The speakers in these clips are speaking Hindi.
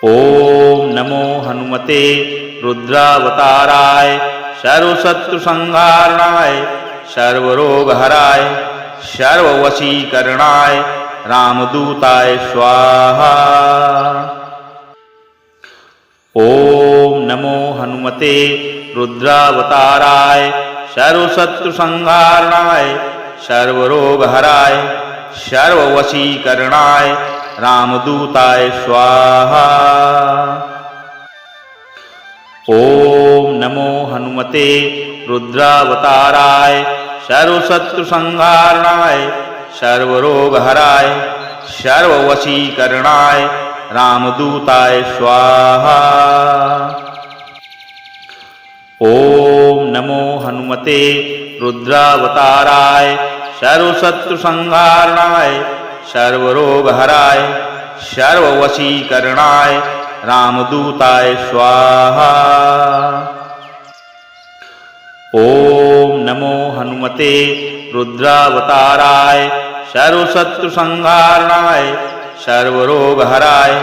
ओम नमो हनुमते रुद्रावताराय सर्वशत्रुसंहारणाय सर्वरोगहराय सर्ववशीकरणाय रामदूताय स्वाहा। ओम नमो हनुमते रुद्रावताराय सर्वशत्रुसंहारणाय सर्वरोगहराय सर्ववशीकरणाय रामदूताय स्वाहा। ओम नमो हनुमते रुद्रावताराय सर्वशत्रुसंहारणाय सर्वरोगहराय सर्ववशीकरणाय रामदूताय स्वाहा। ओम नमो हनुमते रुद्रावताराय सर्वशत्रुसंहारणाय सर्वरोगहराय सर्ववशीकरणाय रामदूताय स्वाहा। ओम नमो हनुमते रुद्रावताराय सर्वशत्रुसंहारणाय सर्वरोगहराय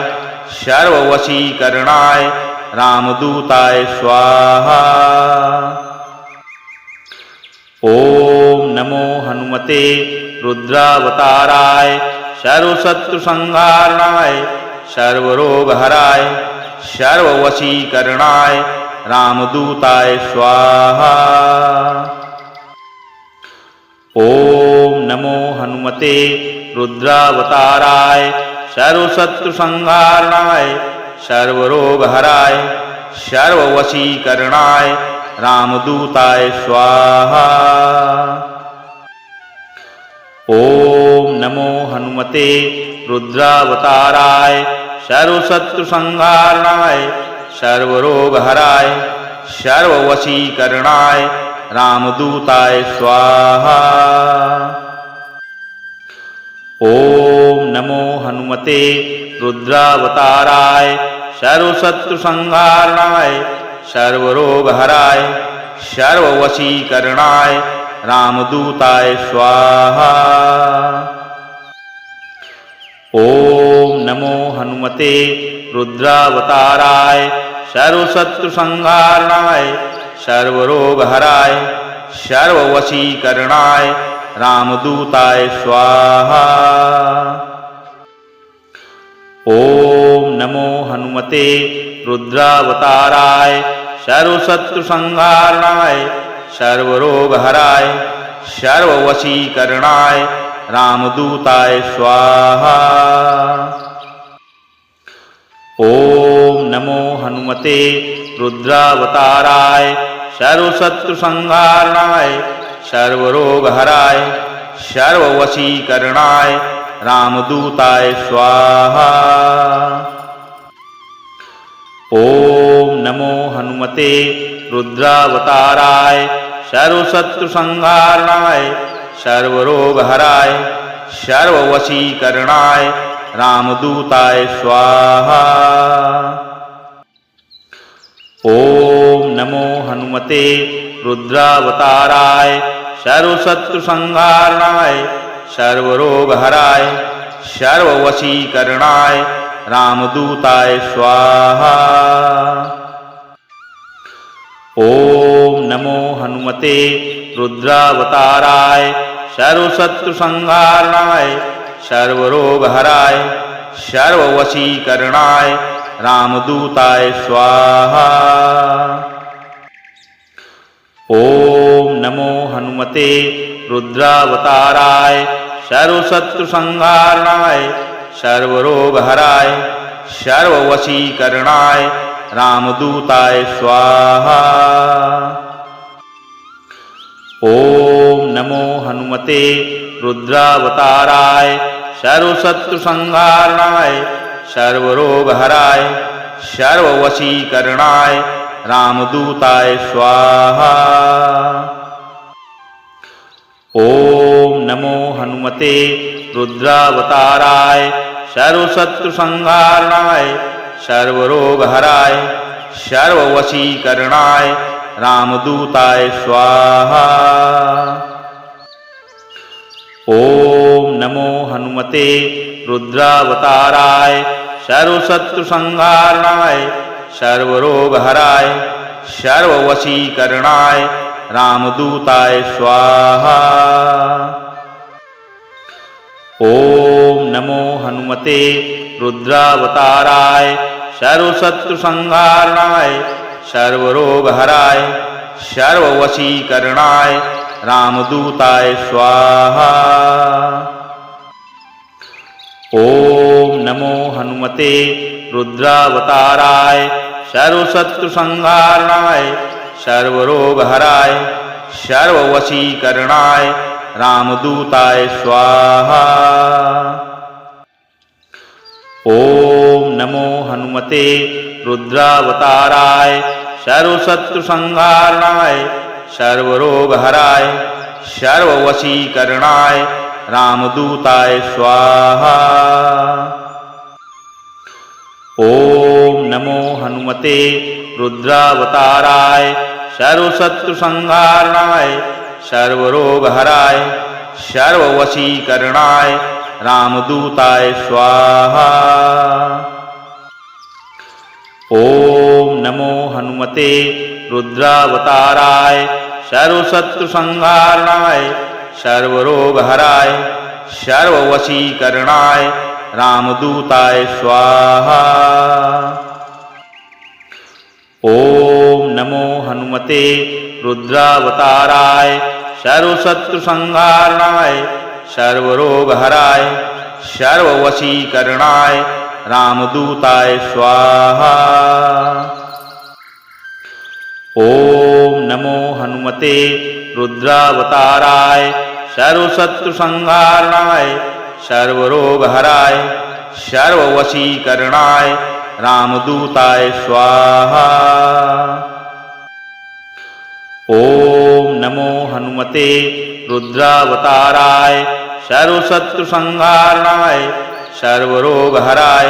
सर्ववशीकरणाय रामदूताय स्वाहा। ओम नमो हनुमते रुद्रावताराय सर्वशत्रुसंहारणाय सर्वरोगहराय सर्ववशीकरणाय रामदूताय स्वाहा। ओम नमो हनुमते रुद्रावताराय सर्वशत्रुसंहारणाय सर्वरोगहराय सर्ववशीकरणाय रामदूताय स्वाहा। ओम नमो हनुमते रुद्रावताराय सर्वशत्रुसंहारणाय सर्वरोगहराय सर्ववशीकरणाय रामदूताय स्वाहा। ओम नमो हनुमते रुद्रावताराय सर्वशत्रुसंहारणाय सर्वरोगहराय सर्ववशीकरणाय रामदूताय स्वाहा। ओम नमो हनुमते रुद्रावताराय सर्वशत्रुसंहारणाय सर्वरोगहराय सर्ववशीकरणाय रामदूताय स्वाहा। ओम नमो हनुमते रुद्रावताराय सर्वशत्रुसंहारणाय सर्वरोगहराय सर्ववशीकरणाय रामदूताय स्वाहा। ओम नमो हनुमते रुद्रावताराय सर्वशत्रुसंहारणाय सर्वरोगहराय सर्ववशीकरणाय रामदूताय स्वाहा। ओम नमो हनुमते रुद्रावताराय सर्वशत्रुसंहारणाय सर्वरोगहराय सर्ववशीकरणाय रामदूताय स्वाहा। ओम नमो हनुमते रुद्रावताराय सर्वशत्रुसंहारणाय सर्वरोगहराय सर्ववशीकरणाय रामदूताय स्वाहा। ओम नमो हनुमते रुद्रावताराय सर्वशत्रुसंहारणाय सर्वरोगहराय सर्ववशीकरणाय रामदूताय स्वाहा। ओम नमो हनुमते रुद्रावताराय सर्वशत्रुसंहारणाय सर्वरोगहराय सर्ववशीकरणाय रामदूताय स्वाहा। ओम नमो हनुमते रुद्रावताराय सर्वशत्रुसंहारणाय सर्वरोगहराय सर्ववशीकरणाय रामदूताय स्वाहा। ओम नमो हनुमते रुद्रावताराय सर्वशत्रुसंहारणाय सर्वरोगहराय सर्ववशीकरणाय रामदूताय स्वाहा। ओम नमो हनुमते रुद्रावताराय सर्वशत्रुसंहारणाय सर्वरोगहराय सर्ववशीकरणाय रामदूताय स्वाहा। ओम नमो हनुमते रुद्रावताराय सर्वशत्रुसंहारणाय सर्वरोगहराय सर्ववशीकरणाय रामदूताय स्वाहा। ओम नमो हनुमते रुद्रावताराय सर्वशत्रुसंहारणाय सर्वरोगहराय सर्ववशीकरणाय रामदूताय स्वाहा। ओम नमो हनुमते रुद्रावताराय सर्वशत्रुसंहारणाय सर्वरोगहराय सर्ववशीकरणाय रामदूताय स्वाहा। ओम नमो हनुमते रुद्रावताराय सर्वशत्रुसंहारणाय सर्वरोगहराय सर्ववशीकरणाय रामदूताय स्वाहा। ओम नमो हनुमते रुद्रावताराय सर्वशत्रुसंहारणाय सर्वरोगहराय सर्ववशीकरणाय रामदूताय स्वाहा। ओम नमो हनुमते रुद्रावताराय सर्वशत्रुसंहारणाय सर्वरोगहराय सर्ववशीकरणाय रामदूताय स्वाहा। ओम नमो हनुमते रुद्रावताराय सर्वशत्रुसंहारणाय सर्वरोगहराय सर्ववशीकरणाय रामदूताय स्वाहा। ओम नमो हनुमते रुद्रावताराय सर्वशत्रुसंहारणाय सर्वरोगहराय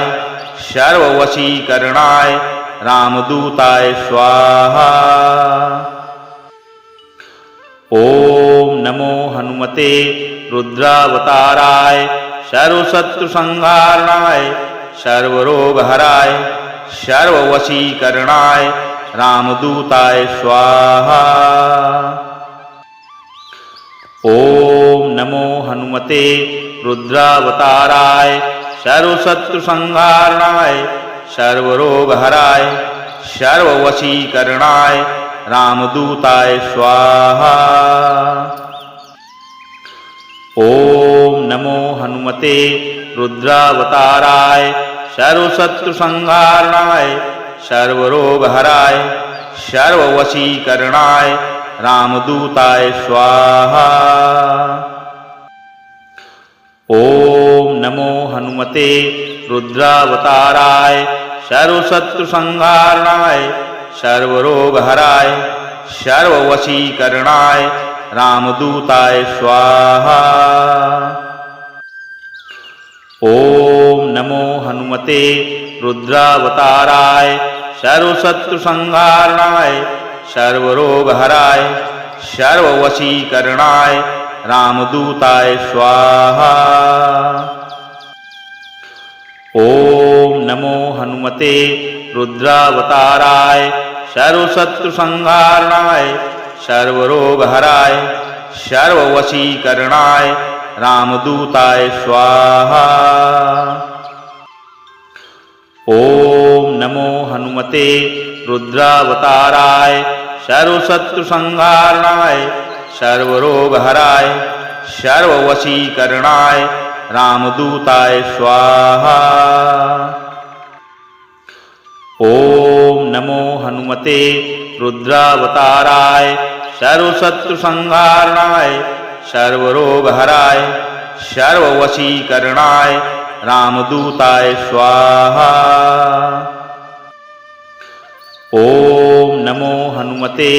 सर्ववशीकरणाय रामदूताय स्वाहा। ओम नमो हनुमते रुद्रावताराय सर्वशत्रुसंहारणाय सर्वरोगहराय सर्ववशीकरणाय रामदूताय स्वाहा। ओम नमो हनुमते रुद्रावताराय सर्वशत्रुसंहारणाय सर्वरोगहराय सर्ववशीकरणाय रामदूताय स्वाहा। ओम नमो हनुमते रुद्रावताराय सर्वशत्रुसंहारणाय सर्वरोगहराय सर्ववशीकरणाय रामदूताय स्वाहा। ओम नमो हनुमते रुद्रावताराय सर्वशत्रुसंहारणाय सर्वरोगहराय सर्ववशीकरणाय रामदूताय स्वाहा। ओम नमो हनुमते रुद्रावताराय सर्वशत्रुसंहारणाय सर्वरोगहराय सर्ववशीकरणाय रामदूताय स्वाहा। ओम नमो हनुमते रुद्रावताराय सर्वशत्रुसंहारणाय सर्वरोगहराय सर्ववशीकरणाय रामदूताय स्वाहा। ओम नमो हनुमते रुद्रावताराय सर्वशत्रुसंहारणाय सर्वरोगहराय सर्ववशीकरणाय रामदूताय स्वाहा। ओम नमो हनुमते रुद्रावताराय सर्वशत्रुसंहारणाय सर्वरोगहराय सर्ववशीकरणाय रामदूताय स्वाहा। ओम नमो हनुमते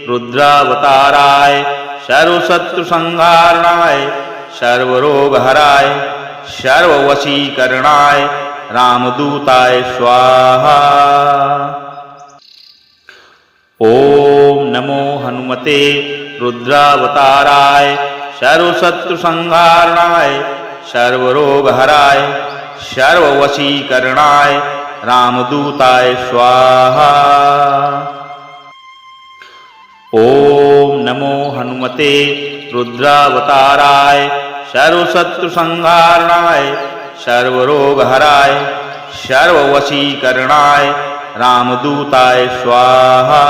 रुद्रावताराय सर्वशत्रुसंहारणाय सर्वरोगहराय सर्ववशीकरणाय रामदूताय स्वाहा। ओम नमो हनुमते रुद्रावताराय सर्वशत्रुसंहारणाय सर्वरोगहराय सर्ववशीकरणाय रामदूताय स्वाहा। ओम नमो हनुमते रुद्रावताराय सर्वशत्रुसंहारणाय सर्वरोगहराय सर्ववशीकरणाय रामदूताय स्वाहा।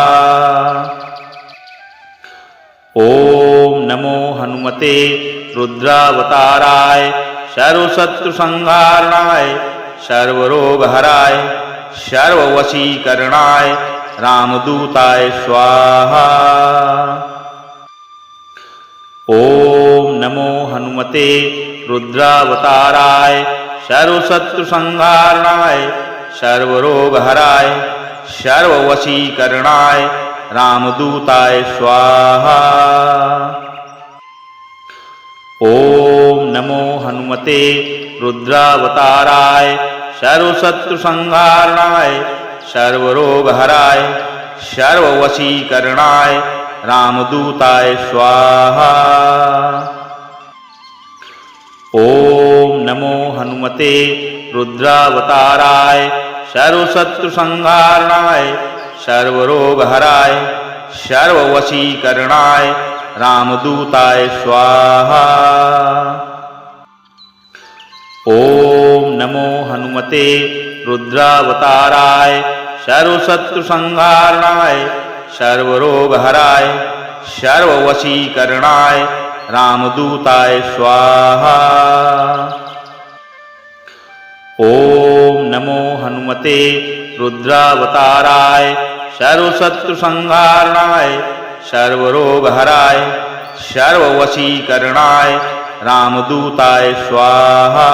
ओम नमो हनुमते रुद्रावताराय सर्वशत्रुसंहारणाय सर्वरोगहराय सर्ववशीकरणाय रामदूताय स्वाहा। ओम नमो हनुमते रुद्रावताराय सर्वशत्रुसंहारणाय सर्वरोगहराय सर्ववशीकरणाय रामदूताय स्वाहा। ओम नमो हनुमते रुद्रावताराय सर्वशत्रुसंहारणाय सर्वरोगहराय सर्ववशीकरणाय रामदूताय स्वाहा। ओम नमो हनुमते रुद्रावताराय सर्वशत्रुसंहारणाय सर्वरोगहराय सर्ववशीकरणाय रामदूताय स्वाहा। ओम नमो हनुमते रुद्रावताराय सर्वशत्रुसंहारणाय सर्वरोगहराय सर्ववशीकरणाय रामदूताय स्वाहा। ओम नमो हनुमते रुद्रावताराय सर्वशत्रुसंहारणाय सर्वरोगहराय सर्ववशीकरणाय रामदूताय स्वाहा।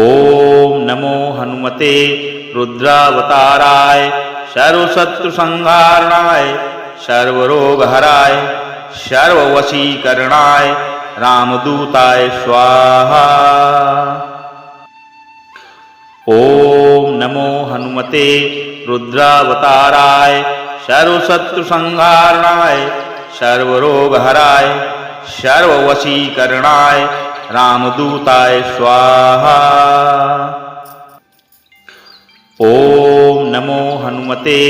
ओम नमो हनुमते रुद्रावताराय सर्वशत्रुसंहारणाय सर्वरोगहराय सर्ववशीकरणाय रामदूताय स्वाहा। ओम नमो हनुमते रुद्रावताराय सर्वशत्रुसंहारणाय सर्वरोगहराय सर्ववशीकरणाय रामदूताय स्वाहा। ओम नमो हनुमते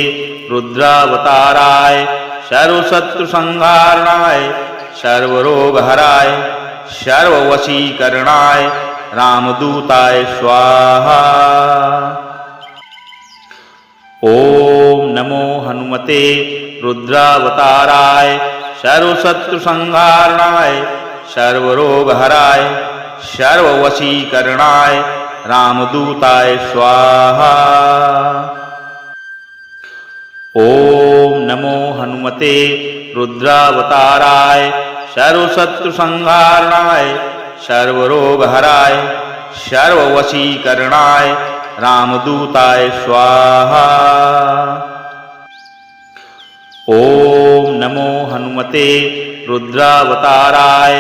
रुद्रावताराय सर्वशत्रुसंहारणाय सर्वरोगहराय सर्ववशीकरणाय रामदूताय स्वाहा। ओम नमो हनुमते रुद्रावताराय सर्वशत्रुसंहारणाय सर्वरोगहराय सर्ववशीकरणाय रामदूताय स्वाहा। ओम नमो हनुमते रुद्रावताराय सर्वशत्रुसंहारणाय सर्वरोगहराय सर्ववशीकरणाय रामदूताय स्वाहा। ओम नमो हनुमते रुद्रावताराय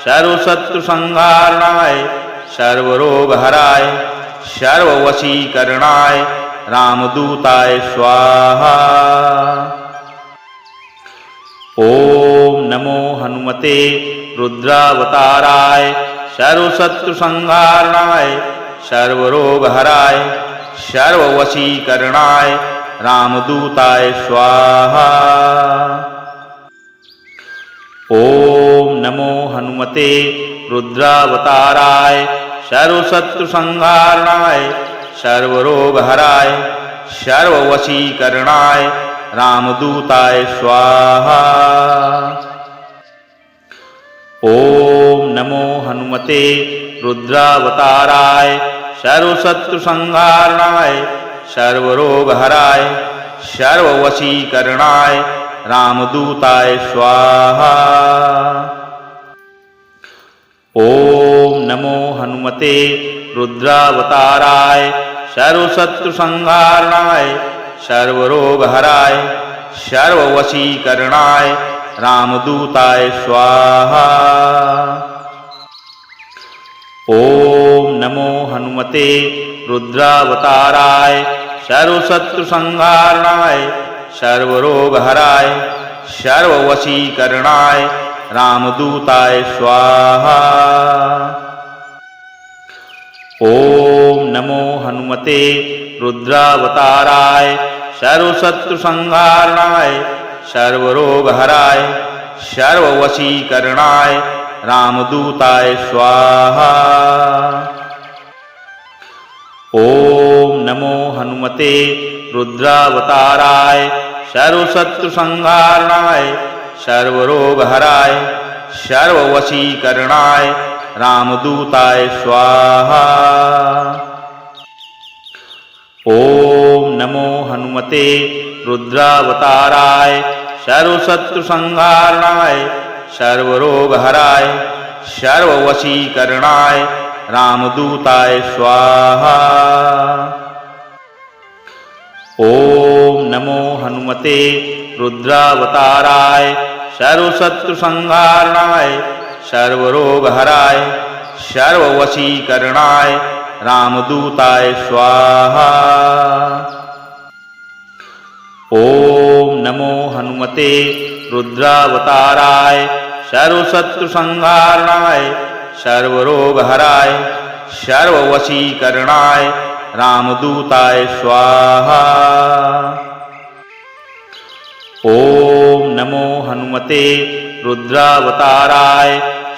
सर्वशत्रुसंहारणाय सर्वरोगहराय सर्ववशीकरणाय रामदूताय स्वाहा। ओम नमो हनुमते रुद्रावताराय सर्वशत्रुसंहारणाय सर्वरोगहराय सर्ववशीकरणाय रामदूताय स्वाहा। ओम नमो हनुमते रुद्रावताराय सर्वशत्रुसंहारणाय सर्वरोगहराय सर्ववशीकरणाय रामदूताय स्वाहा। ओम नमो हनुमते रुद्रावताराय सर्वशत्रुसंहारणाय सर्वरोगहराय सर्ववशीकरणाय रामदूताय स्वाहा। ओम नमो हनुमते रुद्रावताराय सर्वशत्रुसंहारणाय सर्वरोगहराय सर्ववशीकरणाय रामदूताय स्वाहा। ओम नमो हनुमते रुद्रावताराय सर्वशत्रुसंहारणाय सर्वरोगहराय सर्ववशीकरणाय रामदूताय स्वाहा। ओम नमो हनुमते रुद्रावताराय सर्वशत्रुसंहारणाय सर्वरोगहराय सर्ववशीकरणाय रामदूताय स्वाहा। ओम नमो हनुमते रुद्रावताराय सर्वशत्रुसंहारणाय सर्वरोगहराय सर्ववशीकरणाय रामदूताय स्वाहा। ओम नमो हनुमते रुद्रावताराय सर्वशत्रुसंहारणाय सर्वरोगहराय सर्ववशीकरणाय रामदूताय स्वाहा। ओम नमो हनुमते रुद्रावताराय सर्वशत्रुसंहारणाय सर्वरोगहराय सर्ववशीकरणाय रामदूताय स्वाहा। ओम नमो हनुमते रुद्रावताराय सर्वशत्रुसंहारणाय सर्वरोगहराय सर्ववशीकरणाय रामदूताय स्वाहा। ओम नमो हनुमते रुद्रावताराय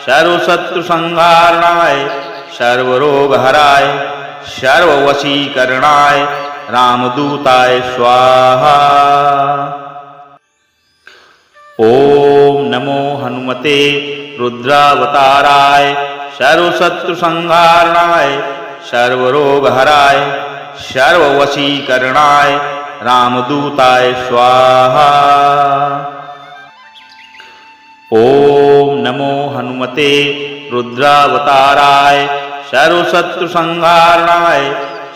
सर्वशत्रुसंहारणाय सर्वरोगहराय सर्ववशीकरणाय रामदूताय स्वाहा। ओम नमो हनुमते रुद्रावताराय सर्वशत्रुसंहारणाय सर्वरोगहराय सर्ववशीकरणाय रामदूताय स्वाहा। ओम नमो हनुमते रुद्रावताराय सर्वशत्रुसंहारणाय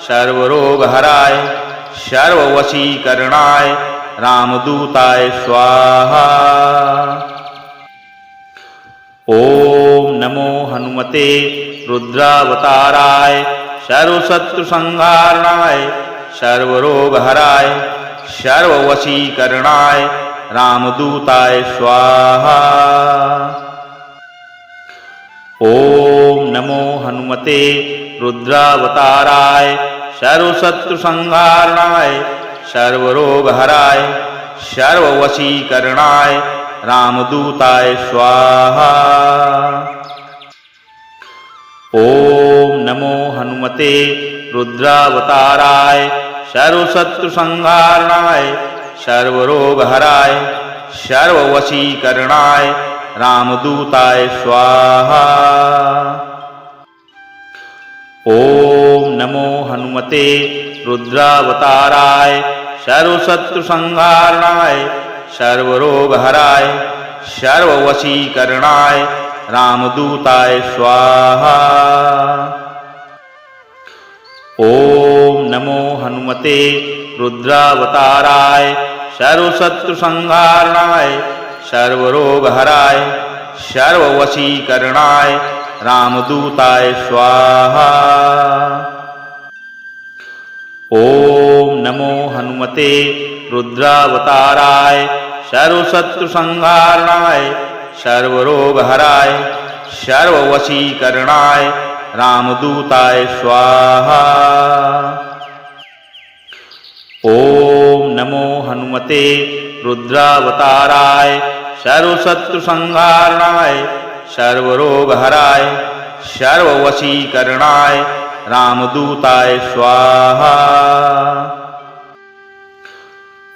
सर्वरोगहराय सर्ववशीकरणाय रामदूताय स्वाहा। ओम नमो हनुमते रुद्रावताराय सर्वशत्रुसंहारणाय सर्वरोगहराय सर्ववशीकरणाय रामदूताय स्वाहा। ओम नमो हनुमते रुद्रावताराय सर्वशत्रुसंहारणाय सर्वरोगहराय सर्ववशीकरणाय रामदूताय स्वाहा। ओम नमो हनुमते रुद्रावताराय सर्वशत्रुसंहारणाय सर्वरोगहराय सर्ववशीकरणाय रामदूताय स्वाहा। ओम नमो हनुमते रुद्रावताराय सर्वशत्रुसंहारणाय सर्वरोगहराय सर्ववशीकरणाय रामदूताय स्वाहा। ओम नमो हनुमते रुद्रावताराय सर्वशत्रुसंहारणाय सर्वरोगहराय सर्ववशीकरणाय रामदूताय स्वाहा। ओम नमो हनुमते रुद्रावताराय सर्वशत्रुसंहारणाय सर्वरोगहराय सर्ववशीकरणाय रामदूताय स्वाहा। ओम नमो हनुमते रुद्रावताराय सर्वशत्रुसंहारणाय सर्वरोगहराय सर्ववशीकरणाय रामदूताय स्वाहा।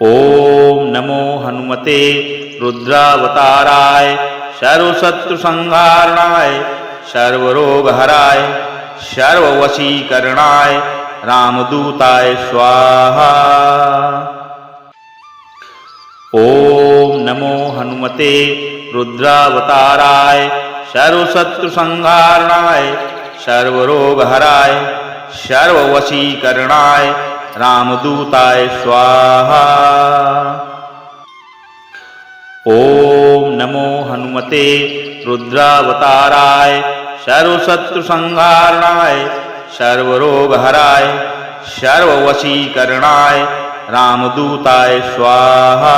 ओम नमो हनुमते रुद्रावताराय सर्वशत्रुसंहारणाय सर्वरोगहराय सर्ववशीकरणाय रामदूताय स्वाहा। ओम नमो हनुमते रुद्रावताराय सर्वशत्रुसंहारणाय सर्वरोगहराय सर्ववशीकरणाय रामदूताय स्वाहा। ओम नमो हनुमते रुद्रावताराय सर्वशत्रुसंहारणाय सर्वरोगहराय सर्ववशीकरणाय रामदूताय स्वाहा।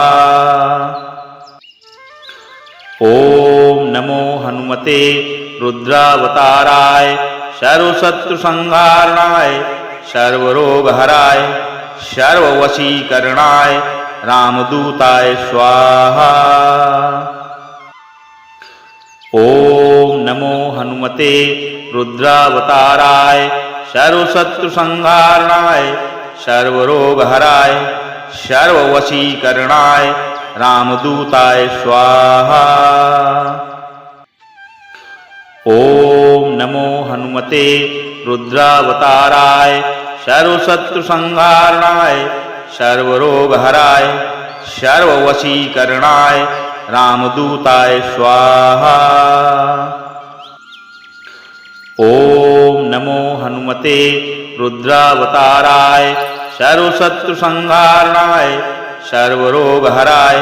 ओम नमो हनुमते रुद्रावताराय सर्वशत्रुसंहारणाय सर्वरोगहराय सर्ववशीकरणाय रामदूताय स्वाहा। ओम नमो हनुमते रुद्रावताराय सर्वशत्रुसंहारणाय सर्वरोगहराय सर्ववशीकरणाय रामदूताय स्वाहा। ओम नमो हनुमते रुद्रावताराय सर्वशत्रुसंहारणाय सर्वरोगहराय सर्ववशीकरणाय रामदूताय स्वाहा। ओम नमो हनुमते रुद्रावताराय सर्वशत्रुसंहारणाय सर्वरोगहराय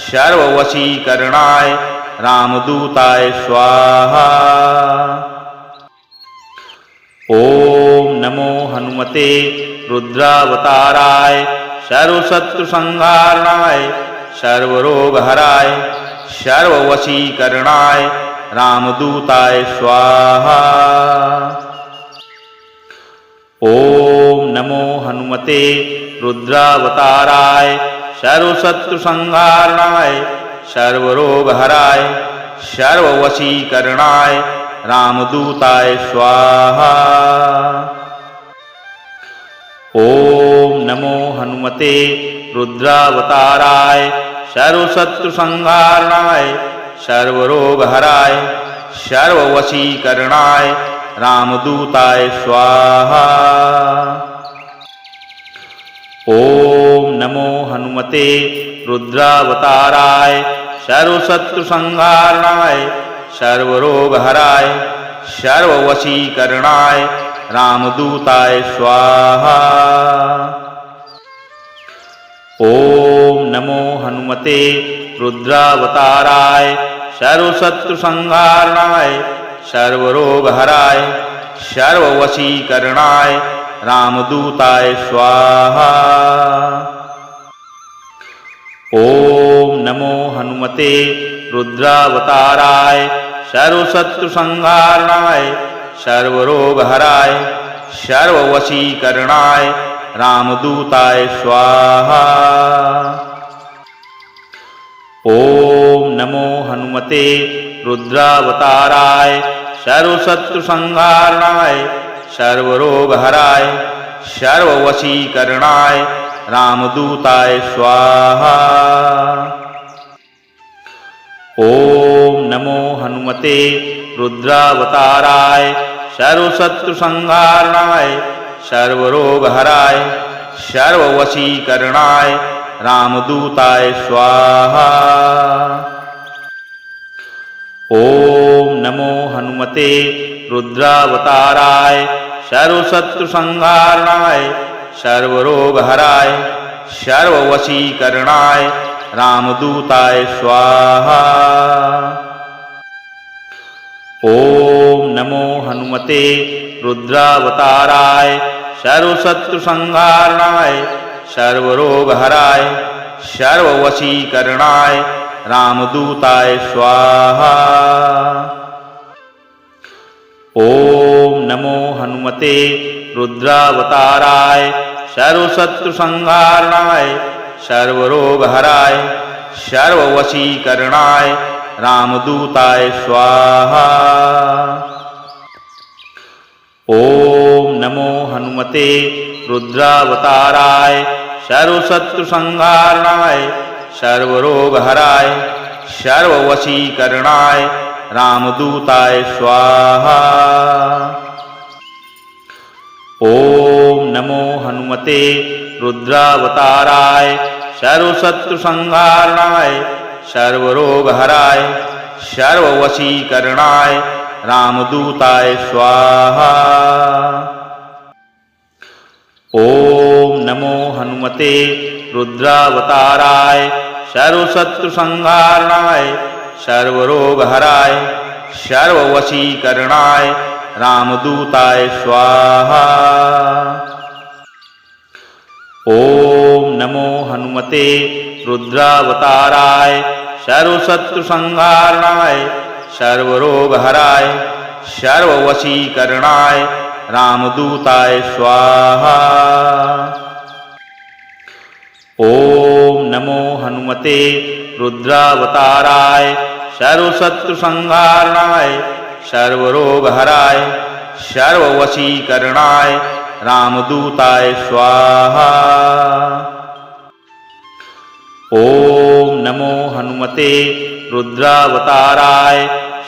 सर्ववशीकरणाय रामदूताय स्वाहा। ओम नमो हनुमते रुद्रावताराय सर्वशत्रुसंहारणाय सर्वरोगहराय सर्ववशीकरणाय रामदूताय स्वाहा। ओम नमो हनुमते रुद्रावताराय सर्वशत्रुसंहारणाय सर्वरोगहराय सर्ववशीकरणाय रामदूताय स्वाहा। ओम नमो हनुमते रुद्रावताराय सर्वशत्रुसंहारणाय सर्वरोगहराय सर्ववशीकरणाय रामदूताय स्वाहा। ओम नमो हनुमते रुद्रावताराय सर्वशत्रुसंहारणाय सर्वरोगहराय सर्ववशीकरणाय रामदूताय स्वाहा। ओम नमो हनुमते रुद्रावताराय सर्वशत्रुसंहारणाय सर्वरोगहराय सर्ववशीकरणाय रामदूताय स्वाहा। ओम नमो हनुमते रुद्रावताराय सर्वशत्रुसंहारणाय सर्वरोगहराय सर्ववशीकरणाय रामदूताय स्वाहा। ओम नमो हनुमते रुद्रावताराय सर्वशत्रुसंहारणाय सर्वरोगहराय सर्ववशीकरणाय रामदूताय स्वाहा। ओम नमो हनुमते रुद्रावताराय सर्वशत्रुसंहारणाय सर्वरोगहराय सर्ववशीकरणाय रामदूताय स्वाहा। ओम नमो हनुमते रुद्रावताराय सर्वशत्रुसंहारणाय सर्वरोगहराय सर्ववशीकरणाय रामदूताय स्वाहा। ओम नमो हनुमते रुद्रावताराय सर्वशत्रुसंहारणाय सर्वरोगहराय सर्ववशीकरणाय रामदूताय स्वाहा। ओम नमो हनुमते रुद्रावताराय सर्वशत्रुसंहारणाय सर्वरोगहराय सर्ववशीकरणाय रामदूताय स्वाहा। ओम नमो हनुमते रुद्रावताराय सर्वशत्रुसंहारणाय सर्वरोगहराय सर्ववशीकरणाय रामदूताय स्वाहा। ओम नमो हनुमते रुद्रावताराय सर्वशत्रुसंहारणाय सर्वरोगहराय सर्ववशीकरणाय रामदूताय स्वाहा। ओम नमो हनुमते रुद्रावताराय सर्वशत्रुसंहारणाय सर्वरोगहराय सर्ववशीकरणाय रामदूताय स्वाहा। ओम नमो हनुमते रुद्रावताराय सर्वशत्रुसंहारणाय सर्वरोगहराय सर्ववशीकरणाय रामदूताय स्वाहा। ओम नमो हनुमते रुद्रावताराय सर्वशत्रुसंहारणाय सर्वरोगहराय सर्ववशीकरणाय रामदूताय स्वाहा। ओम नमो हनुमते रुद्रावताराय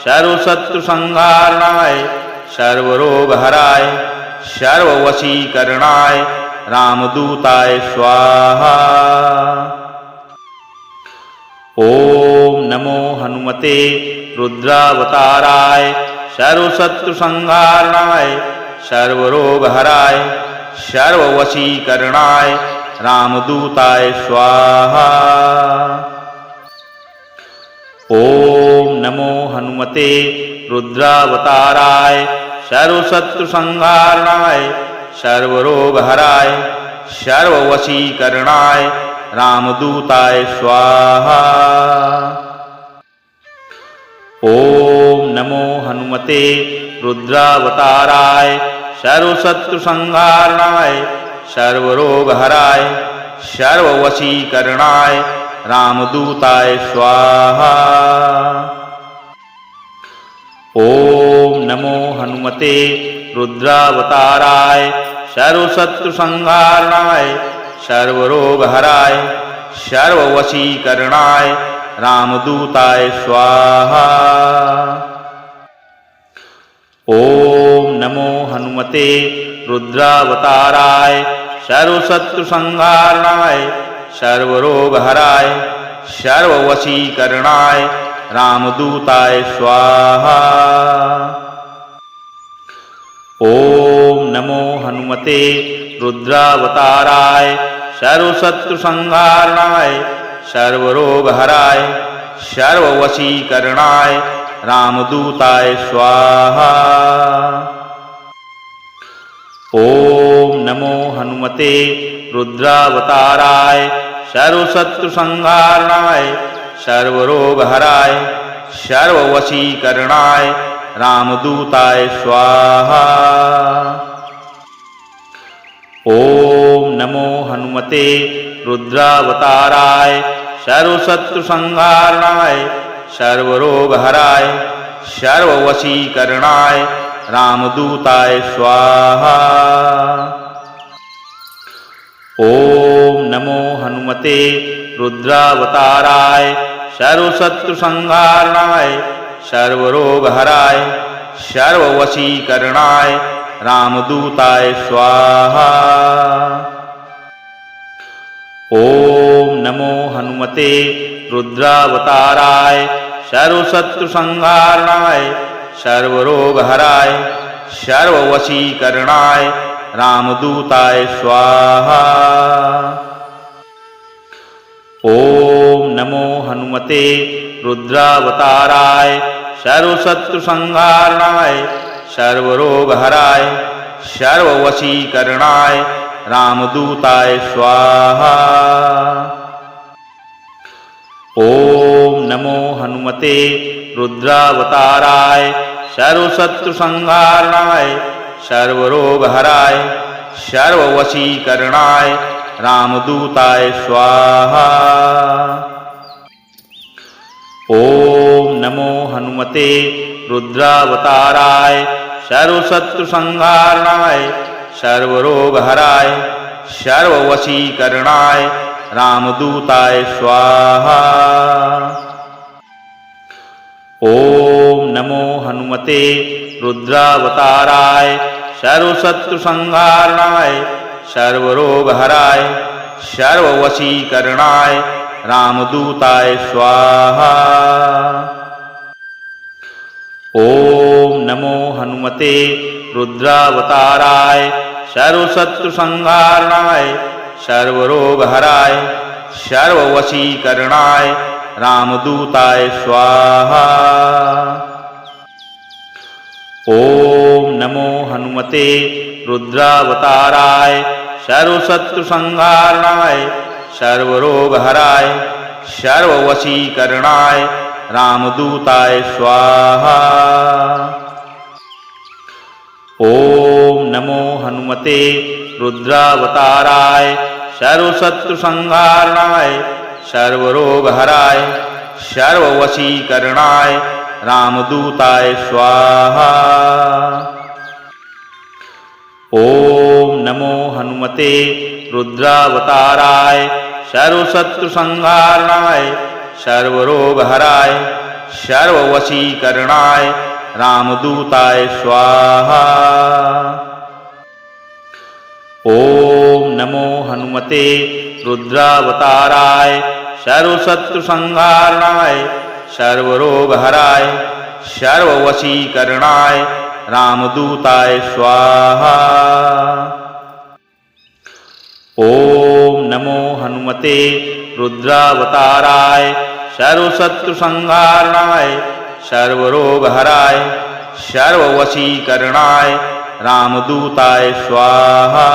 सर्वशत्रुसंहारणाय सर्वरोगहराय सर्ववशीकरणाय रामदूताय स्वाहा। ओम नमो हनुमते रुद्रावताराय सर्वशत्रुसंहारणाय सर्वरोगहराय सर्ववशीकरणाय रामदूताय स्वाहा। ओम नमो हनुमते रुद्रावताराय सर्वशत्रुसंहारणाय सर्वरोगहराय सर्ववशीकरणाय रामदूताय स्वाहा। ओम नमो हनुमते रुद्रावताराय सर्वशत्रुसंहारणाय सर्वरोगहराय सर्ववशीकरणाय रामदूताय स्वाहा। ओम नमो हनुमते रुद्रावताराय सर्वशत्रुसंहारणाय सर्वरोगहराय सर्ववशीकरणाय रामदूताय स्वाहा। ओम नमो हनुमते रुद्रावताराय सर्वशत्रुसंहारणाय सर्वरोगहराय सर्ववशीकरणाय रामदूताय स्वाहा। ओम नमो हनुमते रुद्रावताराय सर्वशत्रुसंहारणाय सर्वरोगहराय सर्ववशीकरणाय रामदूताय स्वाहा। ओम नमो हनुमते रुद्रावताराय सर्वशत्रुसंहारणाय सर्वरोगहराय सर्ववशीकरणाय रामदूताय स्वाहा। ओम नमो हनुमते रुद्रावताराय सर्वशत्रुसंहारणाय सर्वरोगहराय सर्ववशीकरणाय रामदूताय स्वाहा। ओम नमो हनुमते रुद्रावताराय सर्वशत्रुसंहारणाय सर्वरोगहराय सर्ववशीकरणाय रामदूताय स्वाहा। ओम नमो हनुमते रुद्रावताराय सर्वशत्रुसंहारणाय सर्वरोगहराय सर्ववशीकरणाय रामदूताय स्वाहा। ओम नमो हनुमते रुद्रावताराय सर्वशत्रुसंहारणाय सर्वरोगहराय सर्ववशीकरणाय रामदूताय स्वाहा। ओम नमो हनुमते रुद्रावताराय सर्वशत्रुसंहारणाय सर्वरोगहराय सर्ववशीकरणाय रामदूताय स्वाहा। ओम नमो हनुमते रुद्रावताराय सर्वशत्रुसंहारणाय सर्वरोगहराय सर्ववशीकरणाय रामदूताय स्वाहा। ओम नमो हनुमते रुद्रावताराय सर्वशत्रुसंहारणाय सर्वरोगहराय सर्ववशीकरणाय रामदूताय स्वाहा। ओम नमो हनुमते रुद्रावताराय सर्वशत्रुसंहारणाय सर्वरोगहराय सर्ववशीकरणाय रामदूताय स्वाहा। ओम नमो हनुमते रुद्रावताराय सर्वशत्रुसंहारणाय सर्वरोगहराय सर्ववशीकरणाय रामदूताय स्वाहा। ओम नमो हनुमते रुद्रावताराय सर्वशत्रुसंहारणाय सर्वरोगहराय सर्ववशीकरणाय रामदूताय स्वाहा। ओम नमो हनुमते रुद्रावताराय सर्वशत्रुसंहारणाय सर्वरोगहराय सर्ववशीकरणाय रामदूताय स्वाहा। ओम नमो हनुमते रुद्रावताराय सर्वशत्रुसंहारणाय सर्वरोगहराय सर्ववशीकरणाय रामदूताय स्वाहा। ओम नमो हनुमते रुद्रावताराय सर्वशत्रुसंहारणाय सर्वरोगहराय सर्ववशीकरणाय रामदूताय स्वाहा।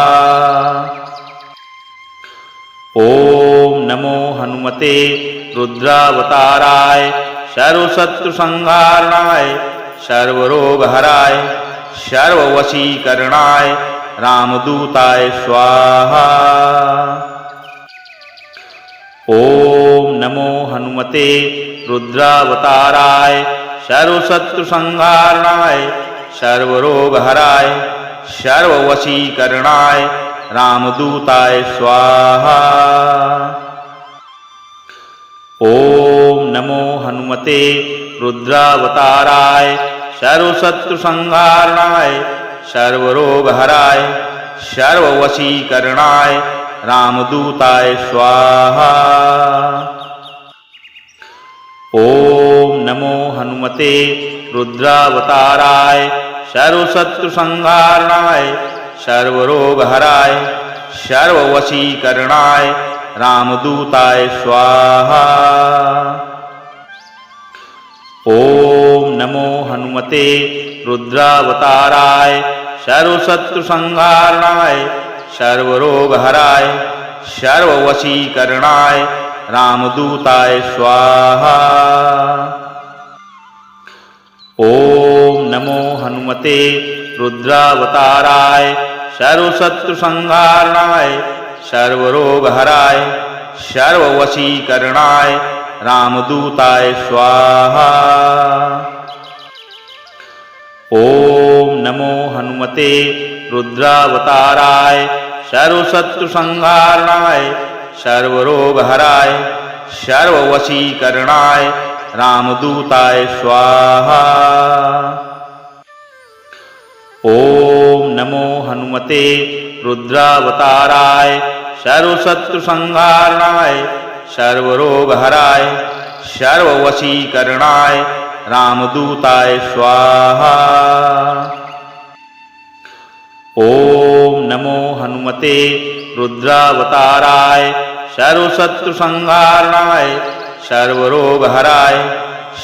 ओम नमो हनुमते रुद्रावताराय सर्वशत्रुसंहारणाय सर्वरोगहराय सर्ववशीकरणाय रामदूताय स्वाहा। ओम नमो हनुमते रुद्रावताराय सर्वशत्रुसंहारणाय सर्वरोगहराय सर्ववशीकरणाय रामदूताय स्वाहा। ओम नमो हनुमते रुद्रावताराय सर्वशत्रुसंहारणाय सर्वरोगहराय सर्ववशीकरणाय रामदूताय स्वाहा। ओम नमो हनुमते रुद्रावताराय सर्वशत्रुसंहारणाय सर्वरोगहराय सर्ववशीकरणाय रामदूताय स्वाहा। ओम नमो हनुमते रुद्रावताराय सर्वशत्रुसंहारणाय सर्वरोगहराय सर्ववशीकरणाय रामदूताय स्वाहा। ओम नमो हनुमते रुद्रावताराय सर्वशत्रुसंहारणाय सर्वरोगहराय सर्ववशीकरणाय रामदूताय स्वाहा। ओम नमो हनुमते रुद्रावताराय सर्वशत्रुसंहारणाय सर्वरोगहराय सर्ववशीकरणाय रामदूताय स्वाहा। ओम नमो हनुमते रुद्रावताराय सर्वशत्रुसंहारणाय सर्वरोगहराय सर्ववशीकरणाय रामदूताय स्वाहा। ओम नमो हनुमते रुद्रावताराय सर्वशत्रुसंहारणाय सर्वरोगहराय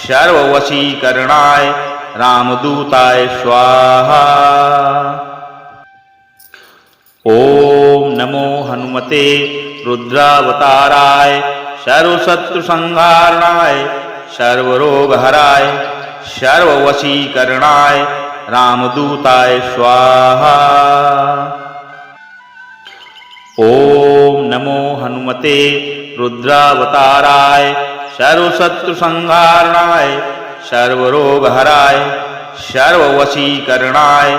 सर्ववशीकरणाय रामदूताय स्वाहा। ओम नमो हनुमते रुद्रावताराय सर्वशत्रुसंहारणाय सर्वरोगहराय सर्ववशीकरणाय रामदूताय स्वाहा। ओम नमो हनुमते रुद्रावताराय सर्वशत्रुसंहारणाय सर्वरोगहराय सर्ववशीकरणाय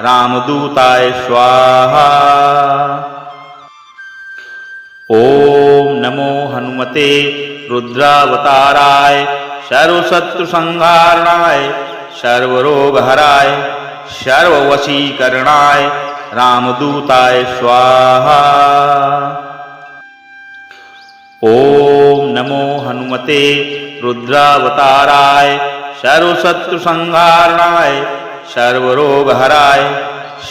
रामदूताय स्वाहा। ओम नमो हनुमते रुद्रावताराय सर्वशत्रुसंहारणाय सर्वरोगहराय सर्ववशीकरणाय रामदूताय स्वाहा। ओम नमो हनुमते रुद्रावताराय सर्वशत्रुसंहारणाय सर्वरोगहराय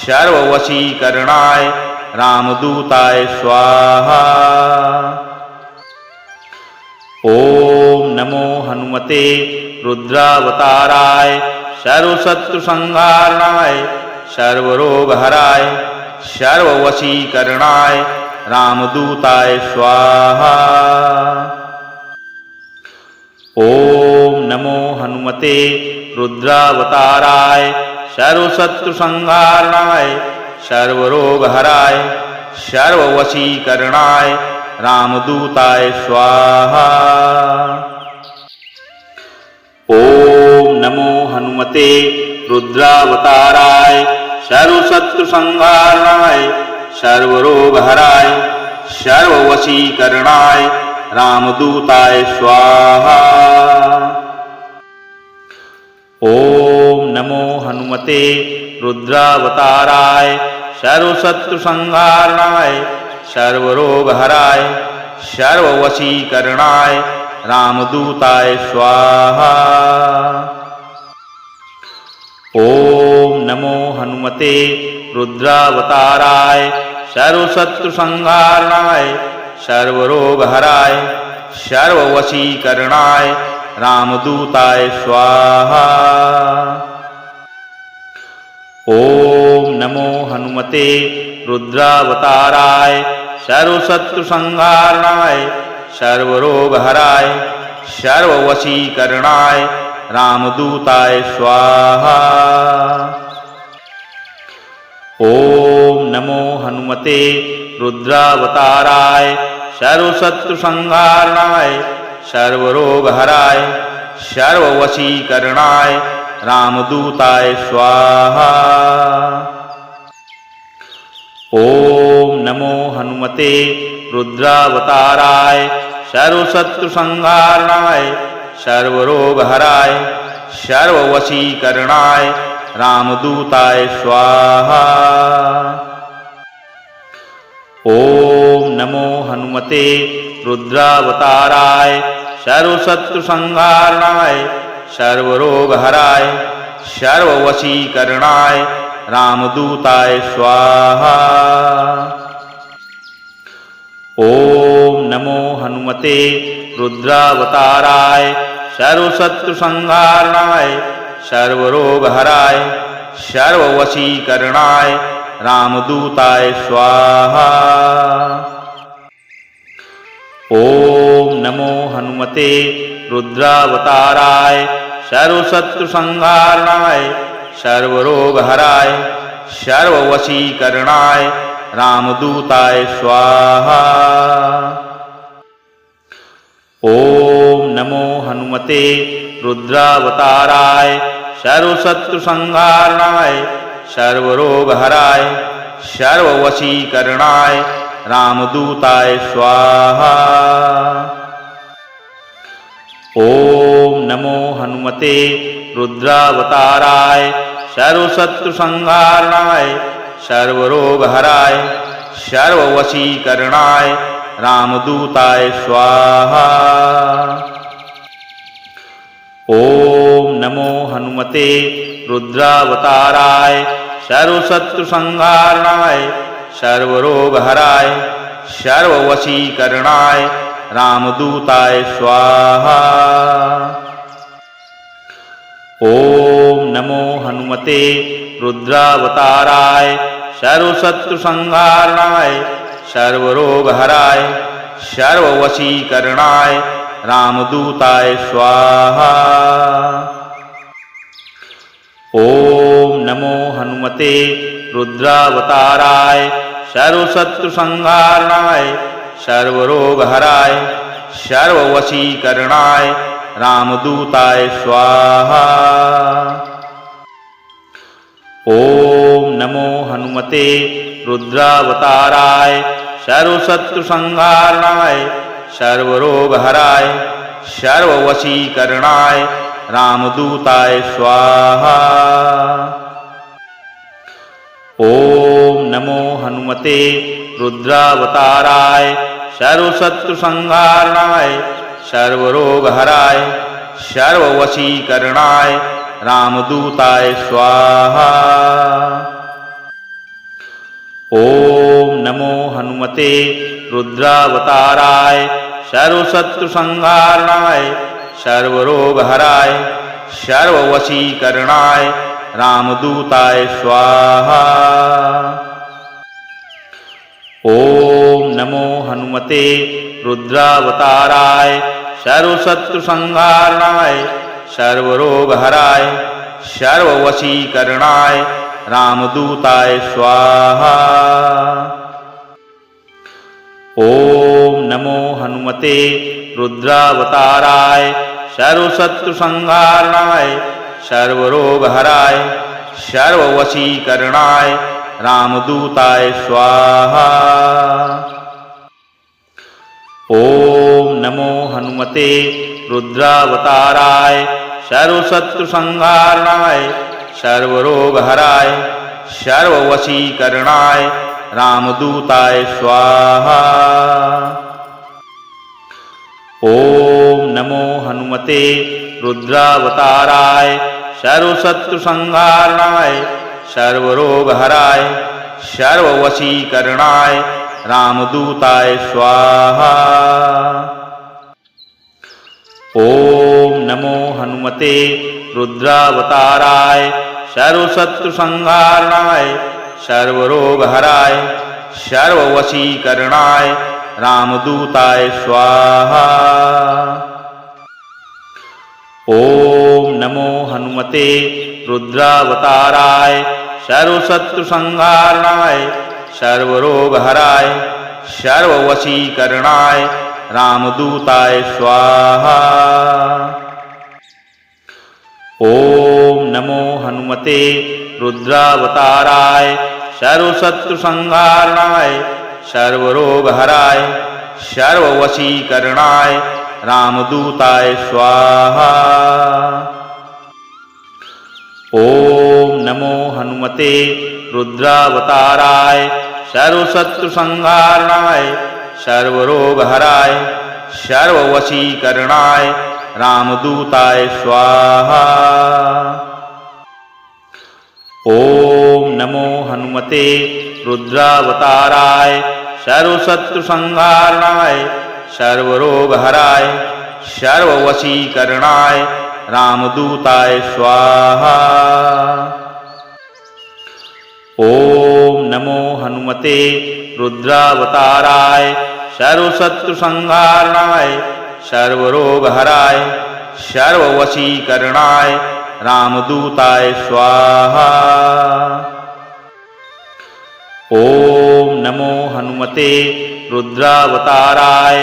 सर्ववशीकरणाय रामदूताय स्वाहा। ओम नमो हनुमते रुद्रावताराय सर्वशत्रुसंहारणाय सर्वरोगहराय सर्ववशीकरणाय रामदूताय स्वाहा। ओम नमो हनुमते रुद्रावताराय सर्वशत्रुसंहारणाय सर्वरोगहराय सर्ववशीकरणाय रामदूताय स्वाहा। ओम नमो हनुमते रुद्रावताराय सर्वशत्रुसंहारणाय सर्वरोगहराय सर्ववशीकरणाय रामदूताय स्वाहा। ओम नमो हनुमते रुद्रावताराय सर्वशत्रुसंहारणाय सर्वरोगहराय सर्ववशीकरणाय रामदूताय स्वाहा। ओम नमो हनुमते रुद्रावताराय सर्वशत्रुसंहारणाय सर्वरोगहराय सर्ववशीकरणाय रामदूताय स्वाहा। ओम नमो हनुमते रुद्रावताराय सर्वशत्रुसंहारणाय सर्वरोगहराय सर्ववशीकरणाय रामदूताय स्वाहा। ओम नमो हनुमते रुद्रावताराय सर्वशत्रुसंहारणाय सर्वरोगहराय सर्ववशीकरणाय रामदूताय स्वाहा। ओम नमो हनुमते रुद्रावताराय सर्वशत्रुसंहारणाय सर्वरोगहराय सर्ववशीकरणाय रामदूताय स्वाहा। ओम नमो हनुमते रुद्रावताराय सर्वशत्रुसंहारणाय सर्वरोगहराय सर्ववशीकरणाय रामदूताय स्वाहा। ओम नमो हनुमते रुद्रावताराय सर्वशत्रुसंहारणाय सर्वरोगहराय सर्ववशीकरणाय रामदूताय स्वाहा। ओम नमो हनुमते रुद्रावताराय सर्वशत्रुसंहारणाय सर्वरोगहराय सर्ववशीकरणाय रामदूताय स्वाहा। ओम नमो हनुमते रुद्रावताराय सर्वशत्रुसंहारणाय सर्वरोगहराय सर्ववशीकरणाय रामदूताय स्वाहा। ओम नमो हनुमते रुद्रावताराय सर्वशत्रुसंहारणाय सर्वरोगहराय सर्ववशीकरणाय रामदूताय स्वाहा। ओम नमो हनुमते रुद्रावताराय सर्वशत्रुसंहारणाय सर्वरोगहराय सर्ववशीकरणाय रामदूताय स्वाहा। ओम नमो हनुमते रुद्रावताराय सर्वशत्रुसंहारणाय सर्वरोगहराय सर्ववशीकरणाय रामदूताय स्वाहा। ओम नमो हनुमते रुद्रावताराय सर्वशत्रुसंहारणाय सर्वरोगहराय सर्ववशीकरणाय रामदूताय स्वाहा। ओम नमो हनुमते रुद्रावताराय सर्वशत्रुसंहारणाय सर्वरोगहराय सर्ववशीकरणाय रामदूताय स्वाहा। ओम नमो हनुमते रुद्रावताराय सर्वशत्रुसंहारणाय सर्वरोगहराय सर्ववशीकरणाय रामदूताय स्वाहा। ओम नमो हनुमते रुद्रावताराय सर्वशत्रुसंहारणाय सर्वरोगहराय सर्ववशीकरणाय रामदूताय स्वाहा। ओम नमो हनुमते रुद्रावताराय सर्वशत्रुसंहारणाय सर्वरोगहराय सर्ववशीकरणाय रामदूताय स्वाहा। ओम नमो हनुमते रुद्रावताराय सर्वशत्रुसंहारणाय सर्वरोगहराय सर्ववशीकरणाय रामदूताय स्वाहा। ओम नमो हनुमते रुद्रावताराय सर्वशत्रुसंहारणाय सर्वरोगहराय सर्ववशीकरणाय रामदूताय स्वाहा। ओम नमो हनुमते रुद्रावताराय सर्वशत्रुसंहारणाय सर्वरोगहराय सर्ववशीकरणाय रामदूताय स्वाहा। ओम नमो हनुमते रुद्रावताराय सर्वशत्रुसंहारणाय सर्वरोगहराय सर्ववशीकरणाय रामदूताय स्वाहा। ओम नमो हनुमते रुद्रावताराय सर्वशत्रुसंहारणाय सर्वरोगहराय सर्ववशीकरणाय रामदूताय स्वाहा। ओम नमो हनुमते रुद्रावताराय सर्वशत्रुसंहारणाय सर्वरोगहराय सर्ववशीकरणाय रामदूताय स्वाहा। ओम नमो हनुमते रुद्रावताराय सर्वशत्रुसंहारणाय सर्वरोगहराय सर्ववशीकरणाय रामदूताय स्वाहा। ओम नमो हनुमते रुद्रावताराय सर्वशत्रुसंहारणाय सर्वरोगहराय सर्ववशीकरणाय रामदूताय स्वाहा। ओम नमो हनुमते रुद्रावताराय सर्वशत्रुसंहारणाय सर्वरोगहराय सर्ववशीकरणाय रामदूताय स्वाहा। ओम नमो हनुमते रुद्रावताराय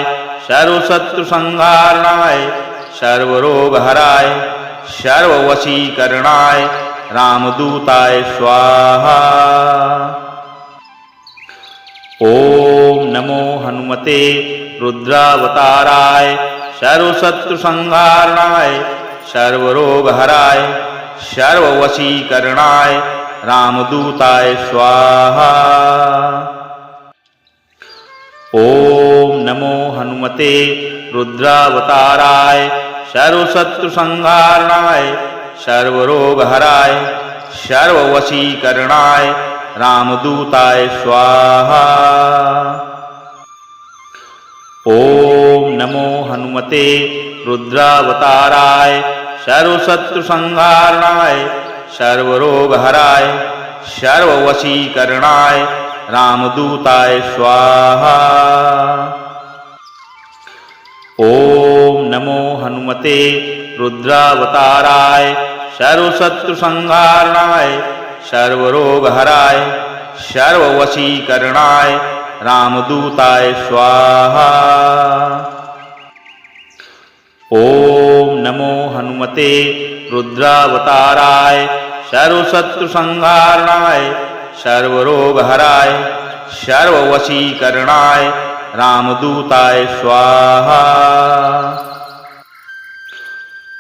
सर्वशत्रुसंहारणाय सर्वरोगहराय सर्ववशीकरणाय रामदूताय स्वाहा। ओम नमो हनुमते रुद्रावताराय सर्वशत्रुसंहारणाय सर्वरोगहराय सर्ववशीकरणाय रामदूताय स्वाहा। ओम नमो हनुमते रुद्रावताराय सर्वशत्रुसंहारणाय सर्वरोगहराय सर्ववशीकरणाय रामदूताय स्वाहा। ओम नमो हनुमते रुद्रावताराय सर्वशत्रुसंहारणाय सर्वरोगहराय सर्ववशीकरणाय रामदूताय स्वाहा। ओम नमो हनुमते रुद्रावताराय सर्वशत्रुसंहारणाय सर्वरोगहराय सर्ववशीकरणाय रामदूताय स्वाहा। ओम नमो हनुमते रुद्रावताराय सर्वशत्रुसंहारणाय सर्वरोगहराय सर्ववशीकरणाय रामदूताय स्वाहा।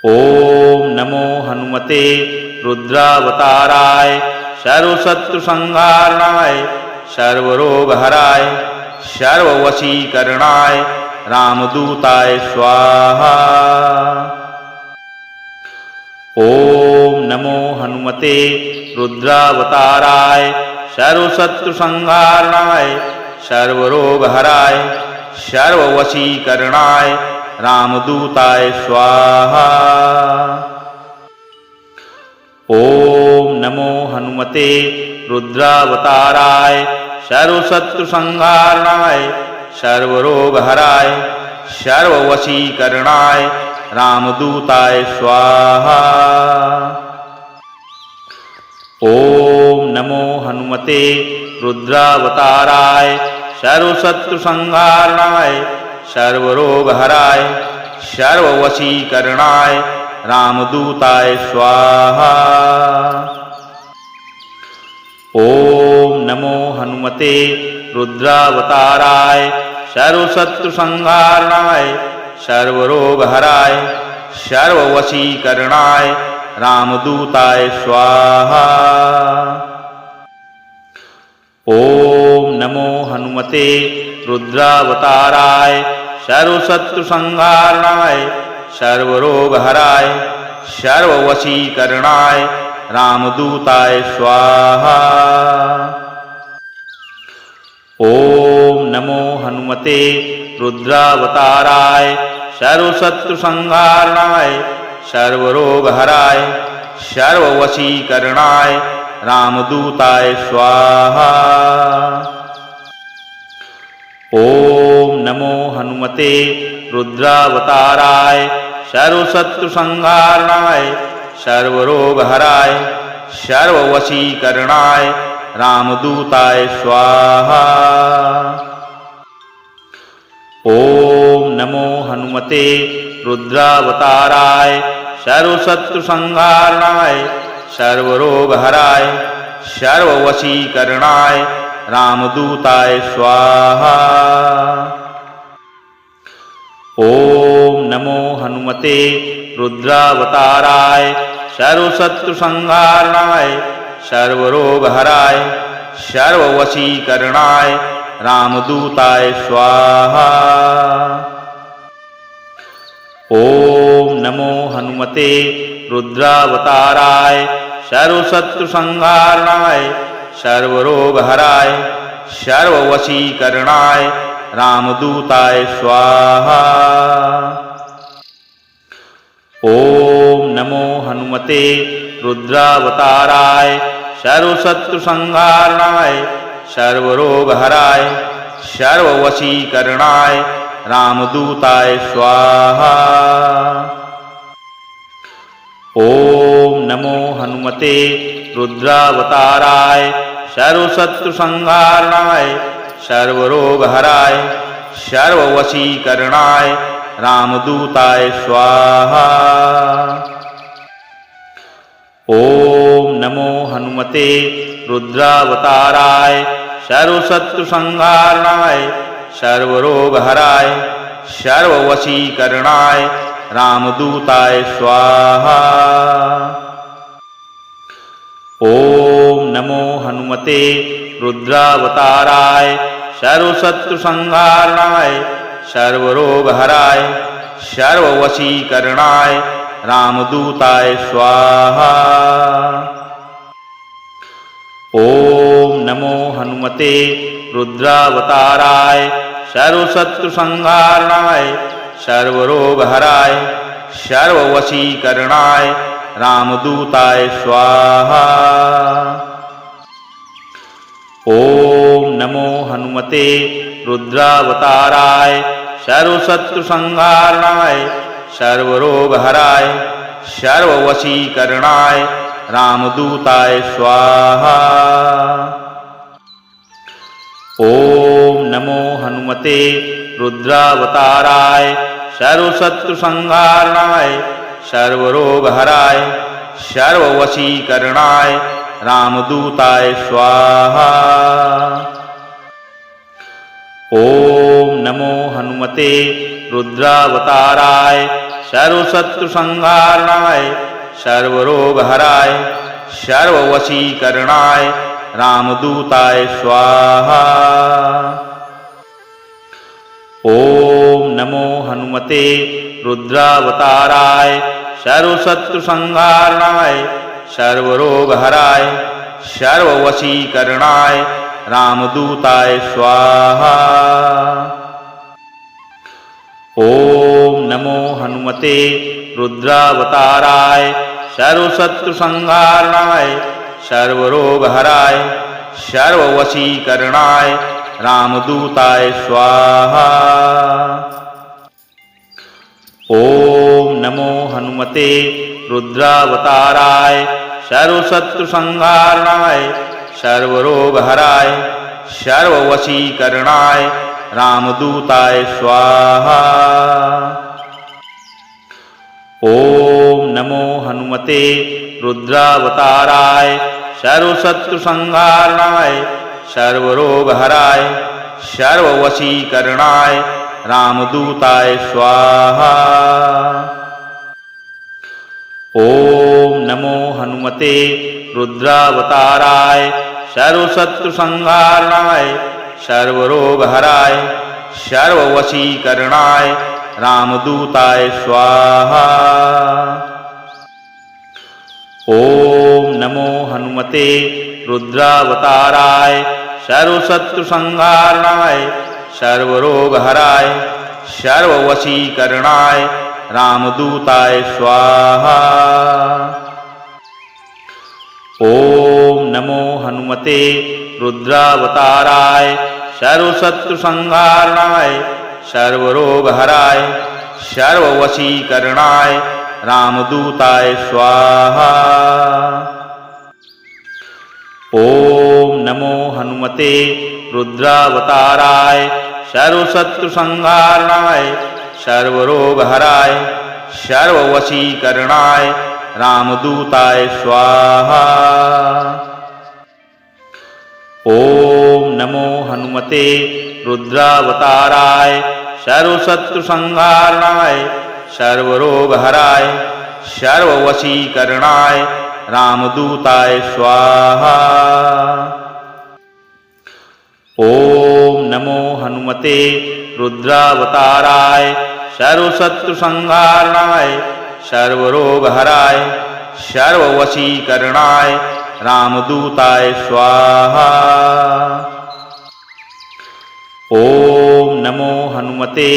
ओम नमो हनुमते रुद्रावताराय सर्वशत्रुसंहारणाय सर्वरोगहराय सर्ववशीकरणाय रामदूताय स्वाहा। ओम नमो हनुमते रुद्रावताराय सर्वशत्रुसंहारणाय सर्वरोगहराय सर्ववशीकरणाय रामदूताय स्वाहा। ओम नमो हनुमते रुद्रावताराय सर्वशत्रुसंहारणाय सर्वरोगहराय सर्ववशीकरणाय रामदूताय स्वाहा। ओम नमो हनुमते रुद्रावताराय सर्वशत्रुसंहारणाय सर्वरोगहराय सर्ववशीकरणाय रामदूताय स्वाहा। ओम नमो हनुमते रुद्रावताराय सर्वशत्रुसंहारणाय सर्वरोगहराय सर्ववशीकरणाय रामदूताय स्वाहा। ओम नमो हनुमते रुद्रावताराय सर्वशत्रुसंहारणाय सर्वरोगहराय सर्ववशीकरणाय रामदूताय स्वाहा। ओम नमो हनुमते रुद्रावताराय सर्वशत्रुसंहारणाय सर्वरोगहराय सर्ववशीकरणाय रामदूताय स्वाहा। ओम नमो हनुमते रुद्रावताराय सर्वशत्रुसंहारणाय सर्वरोगहराय सर्ववशीकरणाय रामदूताय स्वाहा। ओम नमो हनुमते रुद्रावताराय सर्वशत्रुसंहारणाय सर्वरोगहराय सर्ववशीकरणाय रामदूताय स्वाहा। ओम नमो हनुमते रुद्रावताराय सर्वशत्रुसंहारणाय सर्वरोगहराय सर्ववशीकरणाय रामदूताय स्वाहा। ओम नमो हनुमते रुद्रावताराय सर्वशत्रुसंहारणाय सर्वरोगहराय सर्ववशीकरणाय रामदूताय स्वाहा। ओम नमो हनुमते रुद्रावताराय सर्वशत्रुसंहारणाय सर्वरोगहराय सर्ववशीकरणाय रामदूताय स्वाहा। ओम नमो हनुमते रुद्रावताराय सर्वशत्रुसंहारणाय सर्वरोगहराय सर्ववशीकरणाय रामदूताय स्वाहा। ओम नमो हनुमते रुद्रावताराय सर्वशत्रुसंहारणाय सर्वरोगहराय सर्ववशीकरणाय रामदूताय स्वाहा। ओम नमो हनुमते रुद्रावताराय सर्वशत्रुसंहारणाय सर्वरोगहराय सर्ववशीकरणाय रामदूताय स्वाहा। ओम नमो हनुमते रुद्रावताराय सर्वशत्रुसंहारणाय सर्वरोगहराय सर्ववशीकरणाय रामदूताय स्वाहा। ओम नमो हनुमते रुद्रावताराय सर्वशत्रुसंहारणाय सर्वरोगहराय सर्ववशीकरणाय रामदूताय स्वाहा। ओम नमो हनुमते रुद्रावताराय सर्वशत्रुसंहारणाय सर्वरोगहराय सर्ववशीकरणाय रामदूताय स्वाहा। ओम नमो हनुमते रुद्रावताराय सर्वशत्रुसंहारणाय सर्वरोगहराय सर्ववशीकरणाय रामदूताय स्वाहा। ओम नमो हनुमते रुद्रावताराय सर्वशत्रुसंहारणाय सर्वरोगहराय सर्ववशीकरणाय रामदूताय स्वाहा। ओम नमो हनुमते रुद्रावताराय सर्वशत्रुसंहारणाय सर्वरोगहराय सर्ववशीकरणाय रामदूताय स्वाहा। ओम नमो हनुमते रुद्रावताराय सर्वशत्रुसंहारणाय सर्वरोगहराय सर्ववशीकरणाय रामदूताय स्वाहा। ओम नमो हनुमते रुद्रावताराय सर्वशत्रुसंहारणाय सर्वरोगहराय सर्ववशीकरणाय रामदूताय स्वाहा। ओम नमो हनुमते रुद्रावताराय सर्वशत्रुसंहारणाय सर्वरोगहराय सर्ववशीकरणाय रामदूताय स्वाहा। ओम नमो हनुमते रुद्रावताराय सर्वशत्रुसंहारणाय सर्वरोगहराय सर्ववशीकरणाय रामदूताय स्वाहा। ओम नमो हनुमते रुद्रावताराय सर्वशत्रुसंहारणाय सर्वरोगहराय सर्ववशीकरणाय रामदूताय स्वाहा। ओम नमो हनुमते रुद्रावताराय सर्वशत्रुसंहारणाय सर्वरोगहराय सर्ववशीकरणाय रामदूताय स्वाहा। ओम नमो हनुमते रुद्रावताराय सर्वशत्रुसंहारणाय सर्वरोगहराय सर्ववशीकरणाय रामदूताय स्वाहा। ओम नमो हनुमते रुद्रावताराय सर्वशत्रुसंहारणाय सर्वरोगहराय सर्ववशीकरणाय रामदूताय स्वाहा। ओम नमो हनुमते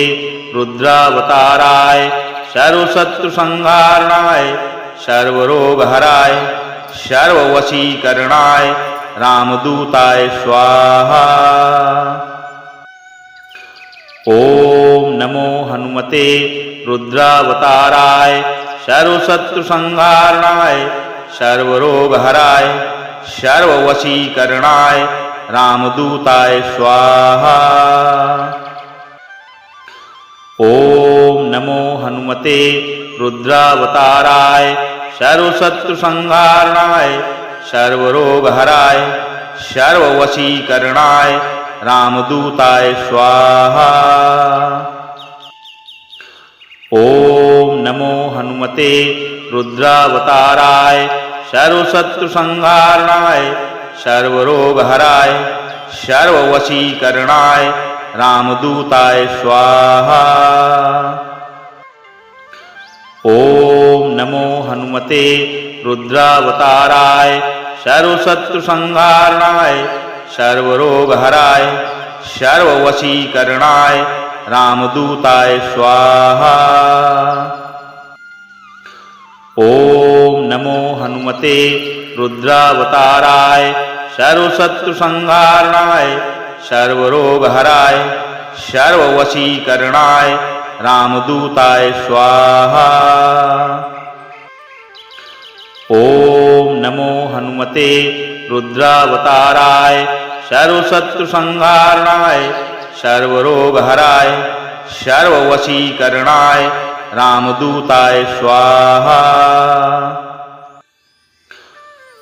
रुद्रावताराय सर्वशत्रुसंहारणाय सर्वरोगहराय सर्ववशीकरणाय रामदूताय स्वाहा। ओम नमो हनुमते रुद्रावताराय सर्वशत्रुसंहारणाय सर्वरोगहराय सर्ववशीकरणाय रामदूताय स्वाहा। ओम नमो हनुमते रुद्रावताराय सर्वशत्रुसंहारणाय सर्वरोगहराय सर्ववशीकरणाय रामदूताय स्वाहा। ओम नमो हनुमते रुद्रावताराय सर्वशत्रुसंहारणाय सर्वरोगहराय सर्ववशीकरणाय रामदूताय स्वाहा। ओम नमो हनुमते रुद्रावताराय सर्वशत्रुसंहारणाय सर्वरोगहराय सर्ववशीकरणाय रामदूताय स्वाहा। ओम नमो हनुमते रुद्रावताराय सर्वशत्रुसंहारणाय सर्वरोगहराय सर्ववशीकरणाय रामदूताय स्वाहा। ओम नमो हनुमते रुद्रावताराय सर्वशत्रुसंहारणाय सर्वरोगहराय सर्ववशीकरणाय रामदूताय स्वाहा।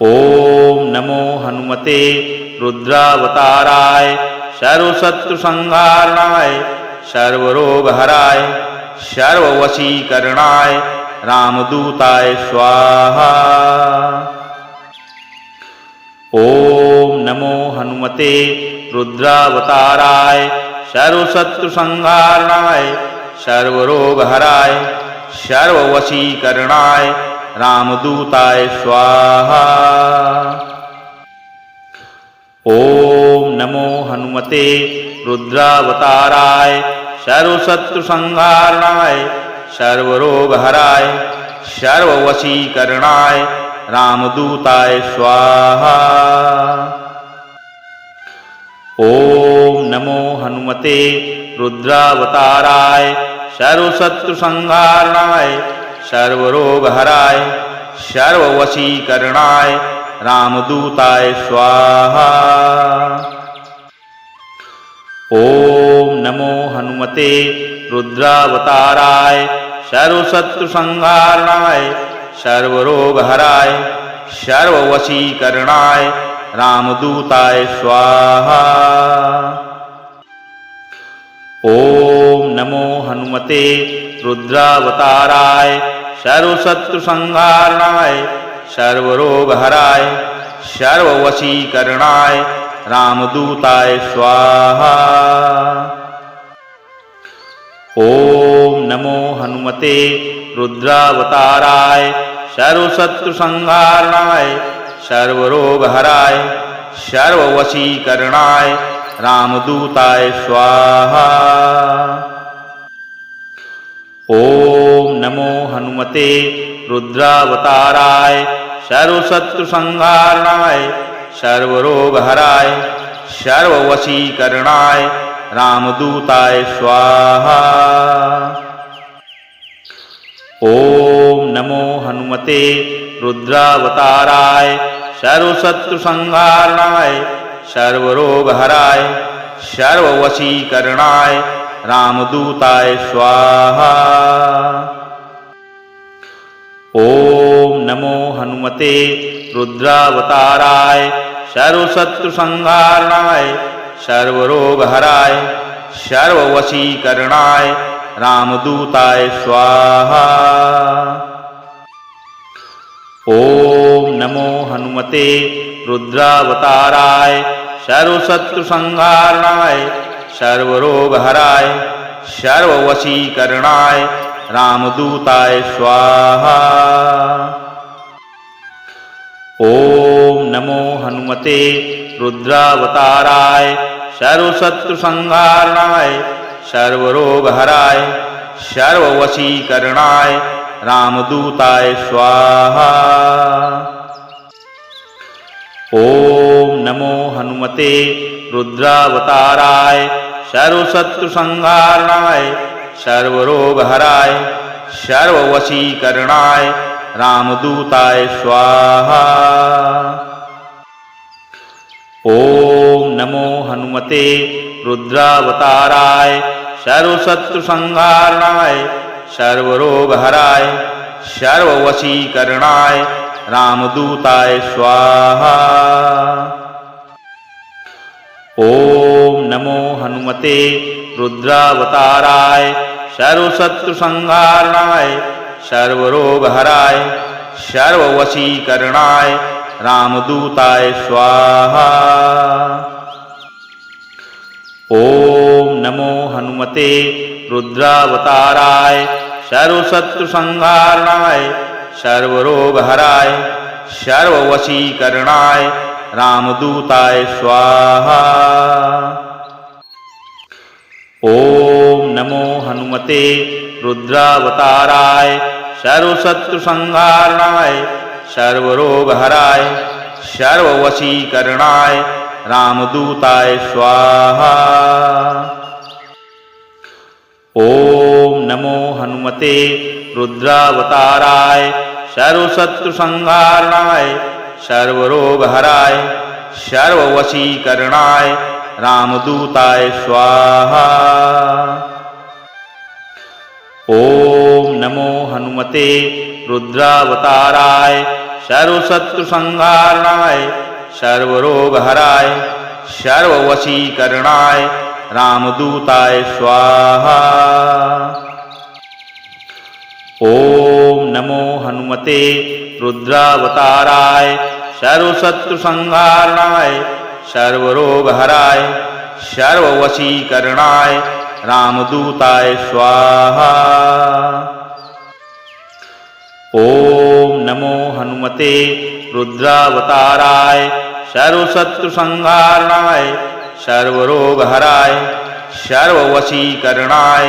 ओम नमो हनुमते रुद्रावताराय सर्वशत्रुसंहारणाय सर्वरोगहराय सर्ववशीकरणाय रामदूताय स्वाहा। ओम नमो हनुमते रुद्रावताराय सर्वशत्रुसंहारणाय सर्वरोगहराय सर्ववशीकरणाय रामदूताय स्वाहा। ओम नमो हनुमते रुद्रावताराय सर्वशत्रुसंहारणाय सर्वरोगहराय सर्ववशीकरणाय रामदूताय स्वाहा। ओम नमो हनुमते रुद्रावताराय सर्वशत्रुसंहारणाय सर्वरोगहराय सर्ववशीकरणाय रामदूताय स्वाहा। ओम नमो हनुमते रुद्रावताराय सर्वशत्रुसंहारणाय सर्वरोगहराय सर्ववशीकरणाय रामदूताय स्वाहा। ओम नमो हनुमते रुद्रावताराय सर्वशत्रुसंहारणाय सर्वरोगहराय सर्ववशीकरणाय रामदूताय स्वाहा। ओम नमो हनुमते रुद्रावताराय सर्वशत्रुसंहारणाय सर्वरोगहराय सर्ववशीकरणाय रामदूताय स्वाहा। ओम नमो हनुमते रुद्रावताराय सर्वशत्रुसंहारणाय सर्वरोगहराय सर्ववशीकरणाय रामदूताय स्वाहा। ओम नमो हनुमते रुद्रावताराय सर्वशत्रुसंहारणाय सर्वरोगहराय सर्ववशीकरणाय रामदूताय स्वाहा। ओम नमो हनुमते रुद्रावताराय सर्वशत्रुसंहारणाय सर्वरोगहराय सर्ववशीकरणाय रामदूताय स्वाहा। ओम नमो हनुमते रुद्रावताराय सर्वशत्रुसंहारणाय सर्वरोगहराय सर्ववशीकरणाय रामदूताय स्वाहा। ओम नमो हनुमते रुद्रावताराय सर्वशत्रुसंहारणाय सर्वरोगहराय सर्ववशीकरणाय रामदूताय स्वाहा। ओम नमो हनुमते रुद्रावताराय सर्वशत्रुसंहारणाय सर्वरोगहराय सर्ववशीकरणाय रामदूताय स्वाहा। ओम नमो हनुमते रुद्रावताराय सर्वशत्रुसंहारणाय सर्वरोगहराय सर्ववशीकरणाय रामदूताय स्वाहा। ओम नमो हनुमते रुद्रावताराय सर्वशत्रुसंहारणाय सर्वरोगहराय सर्ववशीकरणाय रामदूताय स्वाहा। ओम नमो हनुमते रुद्रावताराय सर्वशत्रुसंहारणाय सर्वरोगहराय सर्ववशीकरणाय रामदूताय स्वाहा। ओम नमो हनुमते रुद्रावताराय सर्वशत्रुसंहारणाय सर्वरोगहराय सर्ववशीकरणाय रामदूताय स्वाहा। ओम नमो हनुमते रुद्रावताराय सर्वशत्रुसंहारणाय सर्वरोगहराय सर्ववशीकरणाय रामदूताय स्वाहा। ओम नमो हनुमते रुद्रावताराय सर्वशत्रुसंहारणाय सर्वरोगहराय सर्ववशीकरणाय रामदूताय स्वाहा। ओम नमो हनुमते रुद्रावताराय सर्वशत्रुसंहारणाय सर्वरोगहराय सर्ववशीकरणाय रामदूताय स्वाहा। ओम नमो हनुमते रुद्रावताराय सर्वशत्रुसंहारणाय सर्वरोगहराय सर्ववशीकरणाय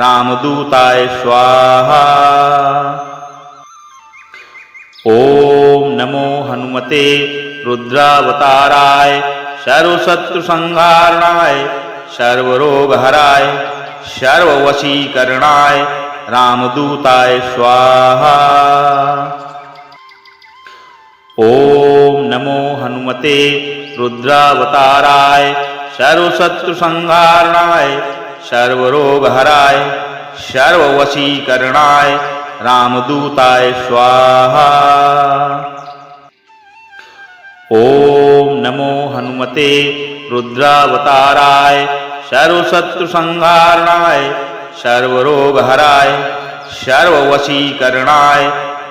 रामदूताय स्वाहा। ओम नमो हनुमते रुद्रावताराय सर्वशत्रुसंहारणाय सर्वरोगहराय सर्ववशीकरणाय रामदूताय स्वाहा। ओम नमो हनुमते रुद्रावताराय सर्वशत्रुसंहारणाय सर्वरोगहराय सर्ववशीकरणाय रामदूताय स्वाहा। ओम नमो हनुमते रुद्रावताराय सर्वशत्रुसंहारणाय सर्वरोगहराय सर्ववशीकरणाय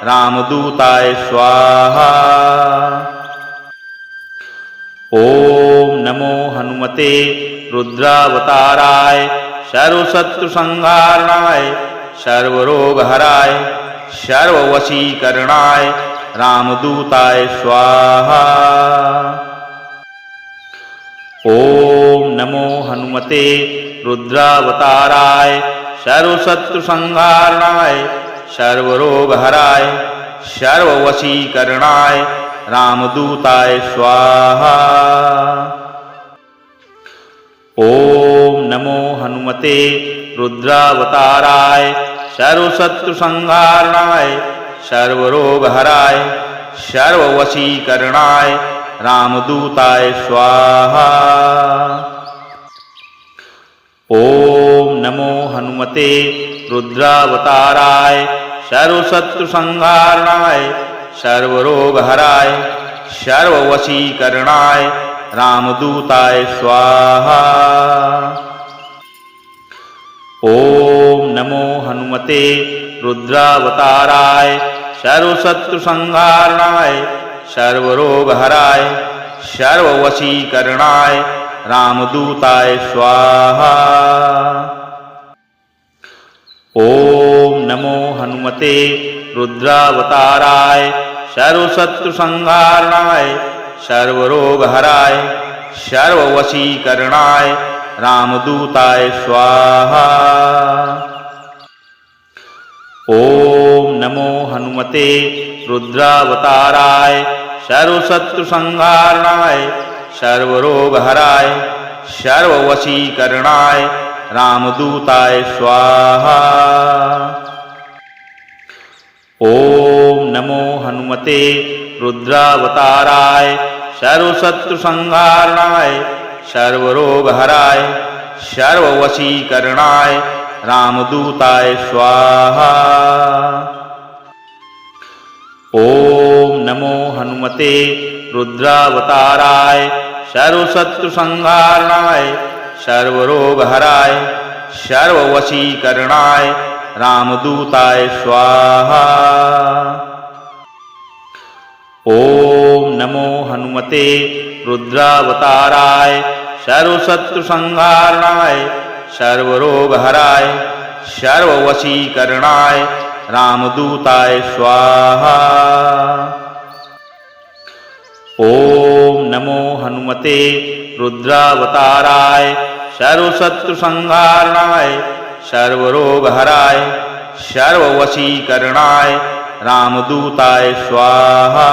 रामदूताय स्वाहा। ओम नमो हनुमते रुद्रावताराय सर्वशत्रुसंहारणाय सर्वरोगहराय सर्ववशीकरणाय रामदूताय स्वाहा। ओम नमो हनुमते रुद्रावताराय सर्वशत्रुसंहारणाय सर्वरोगहराय सर्ववशीकरणाय रामदूताय स्वाहा। ओम नमो हनुमते रुद्रावताराय सर्वशत्रुसंहारणाय सर्वरोगहराय सर्ववशीकरणाय रामदूताय स्वाहा। ओम नमो हनुमते रुद्रावताराय सर्वशत्रुसंहारणाय सर्वरोगहराय सर्ववशीकरणाय रामदूताय स्वाहा। ओम नमो हनुमते रुद्रावताराय सर्वशत्रुसंहारणाय सर्वरोगहराय सर्ववशीकरणाय रामदूताय स्वाहा। ओम नमो हनुमते रुद्रावताराय सर्वशत्रुसंहारणाय सर्वरोगहराय सर्ववशीकरणाय रामदूताय स्वाहा। ओम नमो हनुमते रुद्रावताराय सर्वशत्रुसंहारणाय सर्वरोगहराय सर्ववशीकरणाय रामदूताय स्वाहा। ओम नमो हनुमते रुद्रावताराय सर्वशत्रुसंहारणाय सर्वरोगहराय सर्ववशीकरणाय रामदूताय स्वाहा। ओम नमो हनुमते रुद्रावताराय सर्वशत्रुसंहारणाय सर्वरोगहराय सर्ववशीकरणाय रामदूताय स्वाहा। ओम नमो हनुमते रुद्रावताराय सर्वशत्रुसंहारणाय सर्वरोगहराय सर्ववशीकरणाय रामदूताय स्वाहा। ओम नमो हनुमते रुद्रावताराय सर्वशत्रुसंहारणाय सर्वरोगहराय सर्ववशीकरणाय रामदूताय स्वाहा।